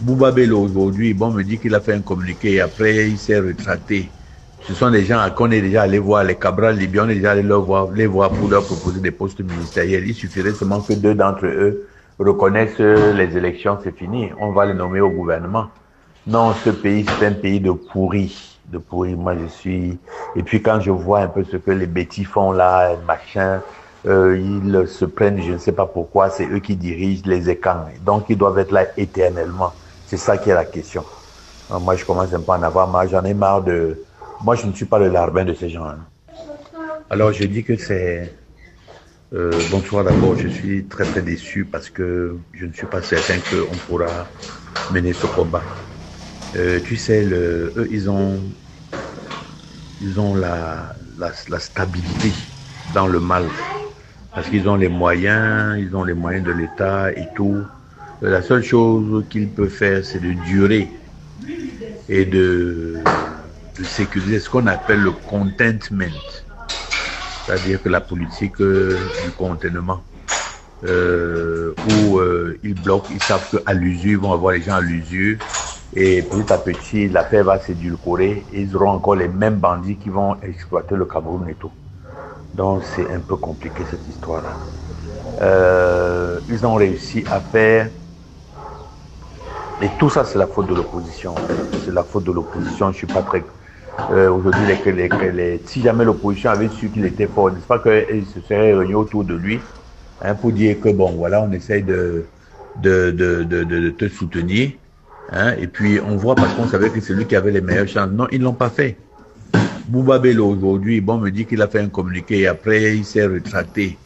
Bouba Bello aujourd'hui, bon, me dit qu'il a fait un communiqué et après il s'est retracté. Ce sont des gens qu'on est déjà allé voir, les Cabral libyens, on est déjà allé les voir pour leur proposer des postes ministériels. Il suffirait seulement que deux d'entre eux reconnaissent les élections, c'est fini. On va les nommer au gouvernement. Non, ce pays, c'est un pays de pourris. De pourris, moi je suis... Et puis quand je vois un peu ce que les bêtis font là, machin, ils se prennent, je ne sais pas pourquoi, c'est eux qui dirigent les écrans. Donc ils doivent être là éternellement. C'est ça qui est la question. Moi je commence un peu à en avoir marre, j'en ai marre de... Moi je ne suis pas le larbin de ces gens. Hein. Alors je dis que c'est... bonsoir d'abord, je suis très très déçu parce que je ne suis pas certain qu'on pourra mener ce combat. Tu sais, eux, ils ont la stabilité dans le mal. Parce qu'ils ont les moyens de l'État et tout. La seule chose qu'ils peuvent faire, c'est de durer et de sécuriser ce qu'on appelle le contentment. C'est-à-dire que la politique du contentement. Où ils bloquent, ils savent qu'à l'usure, ils vont avoir les gens à l'usure. Et petit à petit, l'affaire va s'édulcorer et ils auront encore les mêmes bandits qui vont exploiter le Cameroun et tout. Donc c'est un peu compliqué cette histoire-là. Ils ont réussi à faire... Et tout ça, c'est la faute de l'opposition. C'est la faute de l'opposition. Je ne suis pas très... Aujourd'hui, si jamais l'opposition avait su qu'il était fort, n'est-ce pas qu'ils se seraient réunis autour de lui hein, pour dire que, bon, voilà, on essaye de te soutenir. Hein, et puis, on voit parce qu'on savait que c'est lui qui avait les meilleures chances. Non, ils ne l'ont pas fait. Bouba Bello aujourd'hui, bon, me dit qu'il a fait un communiqué et après, il s'est retracté.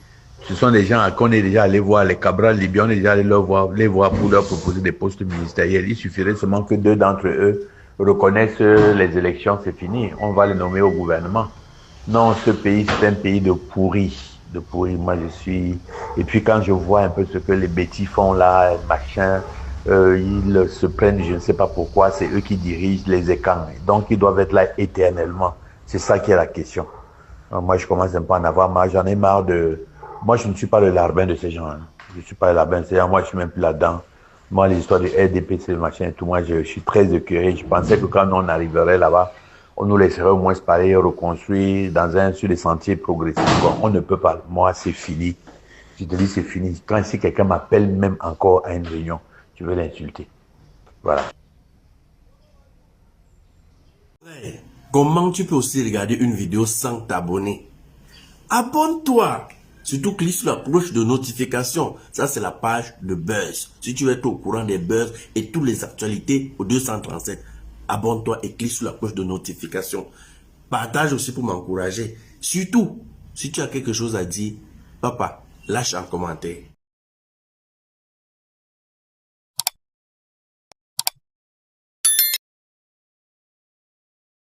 Ce sont des gens qu'on est déjà allé voir, les Cabral libyens, on est déjà allé les voir pour leur proposer des postes ministériels. Il suffirait seulement que deux d'entre eux reconnaissent les élections, c'est fini. On va les nommer au gouvernement. Non, ce pays, c'est un pays de pourris. De pourris, moi je suis... Et puis quand je vois un peu ce que les bêtis font là, machin, ils se prennent, je ne sais pas pourquoi, c'est eux qui dirigent les écrans. Donc ils doivent être là éternellement. C'est ça qui est la question. Moi je commence un peu à en avoir marre, j'en ai marre de... Moi je ne suis pas le larbin de ces gens. Hein. Je ne suis pas le larbin de ces gens, moi je suis même plus là-dedans. Moi les histoires de RDP, c'est le machin et tout, moi je suis très écœuré. Je pensais que quand on arriverait là-bas, on nous laisserait au moins parler, reconstruire sur des sentiers progressifs. Bon, on ne peut pas. Moi, c'est fini. Je te dis, c'est fini. Quand si quelqu'un m'appelle même encore à une réunion, je vais l'insulter. Voilà. Comment tu peux aussi regarder une vidéo sans t'abonner? Abonne-toi! Surtout clique sur la cloche de notification. Ça, c'est la page de Buzz. Si tu veux être au courant des buzz et toutes les actualités au 237, abonne-toi et clique sur la cloche de notification. Partage aussi pour m'encourager. Surtout, si tu as quelque chose à dire, papa, lâche un commentaire.